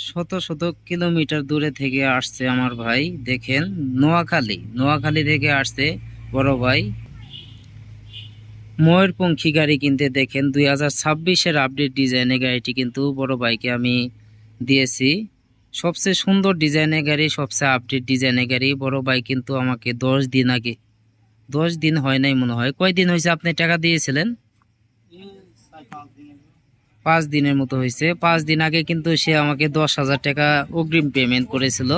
শত শত কিলোমিটার দূরে থেকে আসছে আমার ভাই। দেখেন, নোয়াখালী থেকে আসছে বড় ভাই ময়ূরপঙ্খী গাড়ি কিনতে। দেখেন 2026-এর আপডেট ডিজাইনের গাড়িটি কিন্তু বড় ভাইকে আমি দিয়েছি। সবচেয়ে সুন্দর ডিজাইনের গাড়ি, সবচেয়ে আপডেট ডিজাইনের গাড়ি। বড় ভাই কিন্তু আমাকে 10 দিন আগে, 10 দিন হয় নাই মনে হয়, কয়দিন হয়েছে আপনি টাকা দিয়েছিলেন? 5 দিনের মতো হয়েছে। 5 দিন আগে কিন্তু সে আমাকে 10,000 টাকা অগ্রিম পেমেন্ট করেছিল।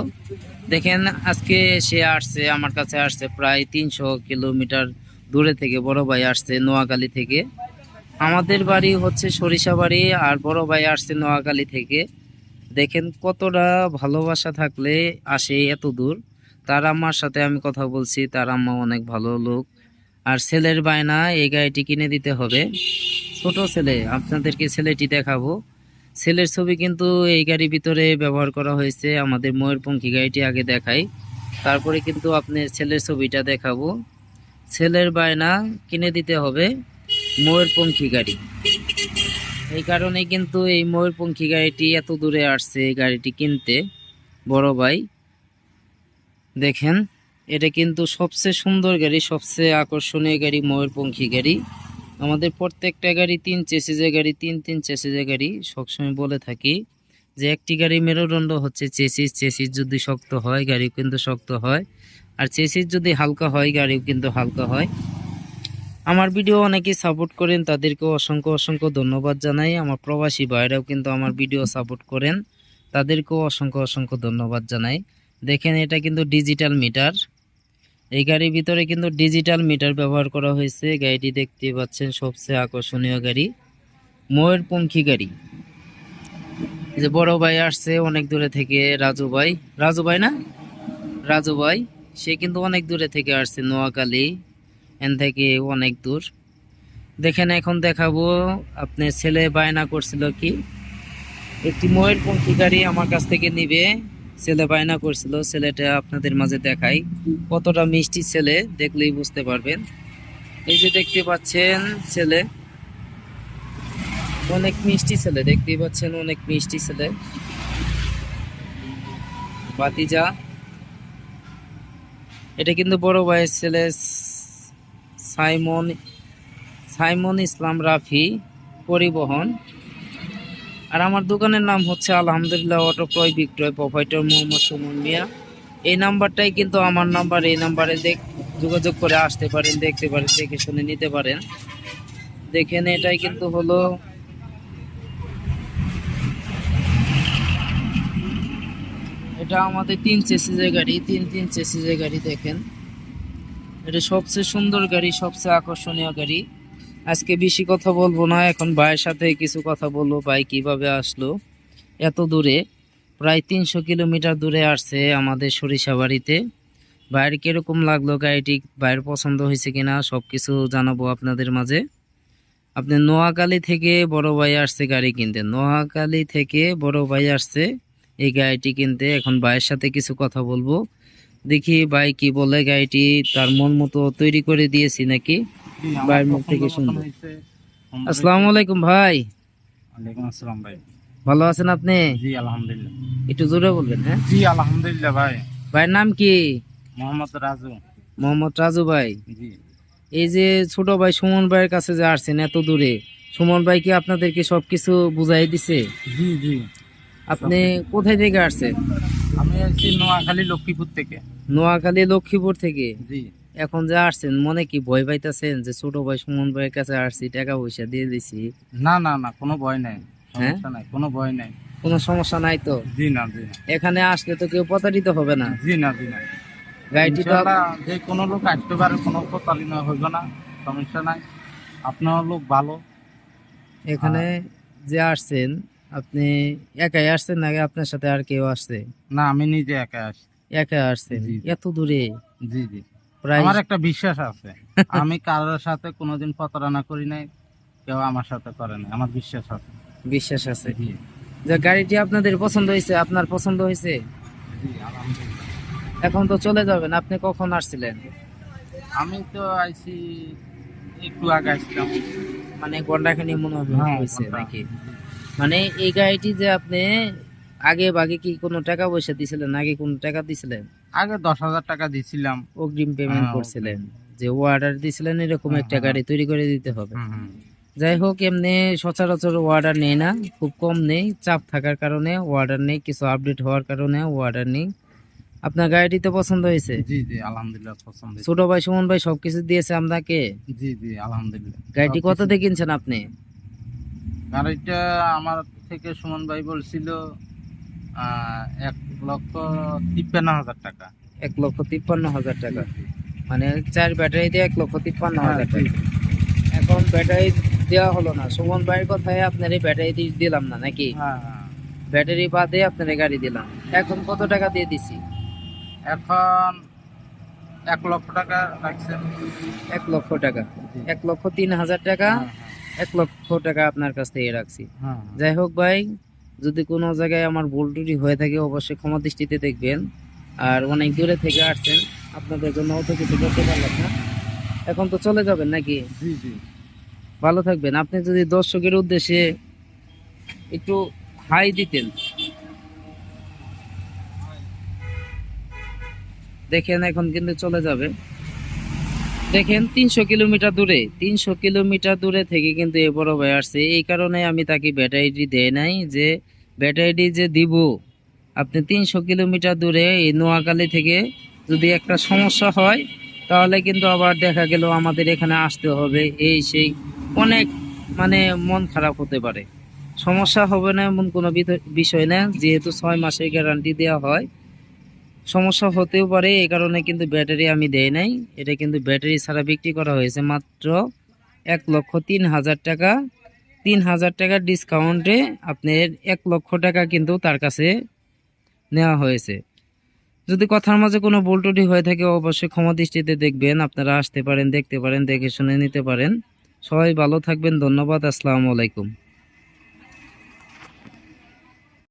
দেখেন, আজকে সে আসছে আমার কাছে, আসছে প্রায় 300 কিলোমিটার দূরে থেকে। বড় ভাই আসছে নোয়াখালী থেকে। আমাদের বাড়ি হচ্ছে সরিষাবাড়ি, আর বড় ভাই আসছে নোয়াখালী থেকে। দেখেন কতটা ভালোবাসা থাকলে আসে এত দূর। তার আম্মার সাথে আমি কথা বলছি, তার আম্মা অনেক ভালো লোক। আর ছেলের বায়না এই গাড়িটি কিনে দিতে হবে। ছোট ছেলে, আপনাদেরকে ছেলেটি দেখাবো। ছেলের ছবি কিন্তু এই গাড়ির ভিতরে ব্যবহার করা হয়েছে। আমাদের ময়ূরপঙ্খী গাড়িটি আগে দেখাই, তারপরে কিন্তু আপনার ছেলের ছবিটা দেখাবো। ছেলের বায়না কিনে দিতে হবে ময়ূরপঙ্খী গাড়ি। এই কারণে কিন্তু এই ময়ূরপঙ্খী গাড়িটি এত দূরে আসছে এই গাড়িটি কিনতে বড় ভাই। দেখেন, এটা কিন্তু সবচেয়ে সুন্দর গাড়ি, সবচেয়ে আকর্ষণীয় গাড়ি ময়ূরপঙ্খী গাড়ি। আমাদের প্রত্যেকটা গাড়ি 3 চেসিসের গাড়ি, তিন চেসিসের গাড়ি। সবসময় বলে থাকি যে একটি গাড়ি মেরুদণ্ড হচ্ছে চেসিস। চেসিস যদি শক্ত হয় গাড়িও কিন্তু শক্ত হয়, আর চেসিস যদি হালকা হয় গাড়িও কিন্তু হালকা হয়। আমার ভিডিও অনেকেই সাপোর্ট করেন, তাদেরকেও অসংখ্য অসংখ্য ধন্যবাদ জানাই। আমার প্রবাসী ভাইরাও কিন্তু আমার ভিডিও সাপোর্ট করেন, তাদেরকেও অসংখ্য অসংখ্য ধন্যবাদ জানাই। দেখেন, এটা কিন্তু ডিজিটাল মিটার। এই গাড়ির ভিতরে কিন্তু ডিজিটাল মিটার ব্যবহার করা হয়েছে। গাড়িটি দেখতে পাচ্ছেন সবচেয়ে আকর্ষণীয় গাড়ি, ময়ূরপঙ্খী গাড়ি। এই যে বড় ভাই আসছে অনেক দূরে থেকে, রাজু ভাই। রাজু ভাই না, রাজু ভাই, সে কিন্তু অনেক দূরে থেকে আসছে, নোয়াখালী এন থেকে অনেক দূর। দেখেন, এখন দেখাবো। আপনার ছেলে বায়না করছিল কি একটি ময়ূরপঙ্খী গাড়ি আমার কাছ থেকে নিবে, ছেলে বায়না করছিল। ছেলেটা আপনাদের মাঝে দেখাই, কতটা মিষ্টি ছেলে, দেখলেই বুঝতে পারবেন। এই যে দেখতে পাচ্ছেন ছেলে, অনেক মিষ্টি ছেলে, দেখতেই পাচ্ছেন অনেক মিষ্টি ছেলে, ভাতিজা। এটা কিন্তু বড় ভাইয়ের ছেলে সাইমন, সাইমন ইসলাম রাফি পরিবহন। আর আমার দোকানের নাম হচ্ছে আলহামদুলিল্লাহ অটো ক্রয় বিক্রয়, প্রোপাইটর মোহাম্মদ সুমন মিয়া। এই নাম্বারটাই কিন্তু আমার নাম্বার। এই নাম্বারে যোগাযোগ করে আসতে পারেন, দেখতে পারেন, দেখে শুনে নিতে পারেন। দেখেন, এটাই কিন্তু হলো এটা আমাদের 3 চেসিসের গাড়ি, তিন চেসিসের গাড়ি। দেখেন, এটা সবচেয়ে সুন্দর গাড়ি, সবচেয়ে আকর্ষণীয় গাড়ি। আজকে বেশি কথা বলবো না, এখন ভাইয়ের সাথে কিছু কথা বলবো। ভাই কিভাবে আসলো এত দূরে, প্রায় 300 কিলোমিটার দূরে আসছে আমাদের সরিষাবাড়িতে। ভাইয়ের কিরকম লাগলো গাড়িটি, ভাইয়ের পছন্দ হয়েছে কিনা, সবকিছু জানাবো আপনাদের মাঝে। আপনি নোয়াখালী থেকে বড় ভাই আসছে গাড়ি কিনতে, নোয়াখালী থেকে বড় ভাই আসছে এই গাড়িটি কিনতে। এখন ভাইয়ের সাথে কিছু কথা বলবো, দেখি ভাই কি বলে। গাড়িটি তার মন মতো তৈরি করে দিয়েছি নাকি, ভাইয়ের মুখ থেকে শুনবো। আসসালামু আলাইকুম ভাই। ওয়ালাইকুম আসসালাম ভাই। ভালো আছেন আপনি? জি আলহামদুলিল্লাহ। একটু জোরে বলবেন। হ্যাঁ, জি আলহামদুলিল্লাহ ভাই। ভাইয়ের নাম কি? মোহাম্মদ রাজু। মোহাম্মদ রাজু ভাই। জি এই যে ছোট ভাই সুমন ভাইয়ের কাছে যে আসছেন এত দূরে, সুমন ভাই কি আপনাদেরকে সবকিছু বুঝাই দিছে? জি জি। আপনি কোথায় থেকে আসছেন? আমি আছি নোয়াখালী লক্ষ্মীপুর থেকে। নোয়াখালী লক্ষ্মীপুর থেকে। জি। এখন যে আসছেন মনে কি ভয় পাইতেছেন যে ছোট ভাই সুমন ভাইয়ের কাছে আসছি, টাকা পয়সা দিয়ে দিছি? না না না, কোনো ভয় নাই, হ্যাঁ, সমস্যা নাই, কোনো ভয় নাই। কোনো সমস্যা নাই তো? জি না জি না। এখানে আসলে তো কেউ প্রতারিত হবে না? জি না জি না। গাড়িটি তো ইনশাআল্লাহ যে কোনো লোক আসতে পারে, কোনো প্রতারিত হইবে না, সমস্যা নাই। আপনার লোক ভালো। এখানে যে আসছেন আপনি একাই আসছেন নাকি আপনার সাথে আর কেউ আসছে? না, আমি নিজে একা আসি। একা আসছেন জি এত দূরে? জি জি। প্রায় আমার একটা বিশ্বাস আছে, আমি কারোর সাথে কোনোদিন প্রতারণা করি নাই, কেউ আমার সাথে করে নাই, আমার বিশ্বাস আছে। বিশ্বাস আছে জি যে গাড়িটি আপনাদের পছন্দ হয়েছে, আপনার পছন্দ হয়েছে। জি আলহামদুলিল্লাহ। এখন তো চলে যাবেন, আপনি কখন আসছিলেন? আমি তো আইছি একটু আগে আসলাম। মানে ঘন্টাখানি মনে হ্যাঁ, হয়েছে ঘন্টা। নাকি? মানে এই গাড়িটি যে আপনি আগে বাকি কি কোনো টাকা পয়সা দিছিলেন, আগে কোনো টাকা দিছিলেন, আগে 10,000 টাকা দিছিলাম। অগ্রিম পেমেন্ট হ্যাঁ, করছিলেন, যে অর্ডার দিছিলেন এরকম হ্যাঁ, একটা হ্যাঁ। গাড়ি তৈরি করে দিতে হবে। হুম, হুম। যাই হোক, এমনি সচরাচর অর্ডার নেই না, খুব কম নেই, চাপ থাকার কারণে অর্ডার নেই, কিছু আপডেট হওয়ার কারণে অর্ডার নেই। আপনার গাড়িটি তো পছন্দ হয়েছে? জি জি আলহামদুলিল্লাহ পছন্দ হয়েছে। ছোট ভাই সুমন ভাই সবকিছু দিয়েছে আপনাকে? জি জি আলহামদুলিল্লাহ। গাড়িটি কত সবকিছু- দিয়ে কিনছেন আপনি? গাড়িটা আমার থেকে সুমন ভাই বলছিল 1,53,000 টাকা। 1,53,000 টাকা, জি, জি। মানে 4 ব্যাটারি দিয়ে 1,53,000 হ্যাঁ, জি, টাকা। এখন ব্যাটারি দেওয়া হলো না, সুমন ভাইয়ের কথায় আপনার এই ব্যাটারি দিলাম না নাকি? হ্যাঁ, হ্যাঁ। ব্যাটারি বাদে আপনার এই গাড়ি দিলাম। এখন কত টাকা দিয়ে দিছি? এখন 1,00,000 টাকা লাগছে। 1,00,000 টাকা, জি। 1,03,000 টাকা, হ্যাঁ, 1,00,000 টাকা আপনার কাছ থেকে রাখছি। হ্যাঁ, যাই হোক ভাই, যদি কোনো জায়গায় আমার ভুল ত্রুটি হয়ে থাকে অবশ্যই ক্ষমা দৃষ্টিতে দেখবেন। আর অনেক দূরে থেকে আসছেন, আপনাদের জন্য অত কিছু করতে পারলাম না। এখন তো চলে যাবেন নাকি? জি জি। ভালো থাকবেন। আপনি যদি দর্শকের উদ্দেশ্যে একটু হাই দিতেন। দেখেন এখন কিন্তু চলে যাবে। দেখেন 300 কিলোমিটার দূরে, 300 কিলোমিটার দূরে থেকে কিন্তু এ বড় ভাই আসছে। এই কারণে আমি তাকে ব্যাটারিটি দেয় নাই, যে ব্যাটারিটি যে দিব, আপনি 300 কিলোমিটার দূরে এই নোয়াখালী থেকে যদি একটা সমস্যা হয়, তাহলে কিন্তু আবার দেখা গেল আমাদের এখানে আসতে হবে, এই সেই অনেক মানে মন খারাপ হতে পারে। সমস্যা হবে না এমন কোনো বিষয় না, যেহেতু 6 মাসের গ্যারান্টি দেওয়া হয়। সমস্যা হতেও পারে, এই কারণে কিন্তু ব্যাটারি আমি দেই নাই। এটা কিন্তু ব্যাটারি ছাড়া বিক্রি করা হয়েছে মাত্র 1,03,000 টাকা। 3,000 টাকার ডিসকাউন্টে আপনার 1,00,000 টাকা কিন্তু তার কাছে নেওয়া হয়েছে। যদি কথার মাঝে কোনো ভুল ত্রুটি হয়ে থাকে অবশ্যই ক্ষমা দৃষ্টিতে দেখবেন। আপনারা আসতে পারেন, দেখতে পারেন, দেখে শুনে নিতে পারেন। সবাই ভালো থাকবেন, ধন্যবাদ, আসসালামু আলাইকুম।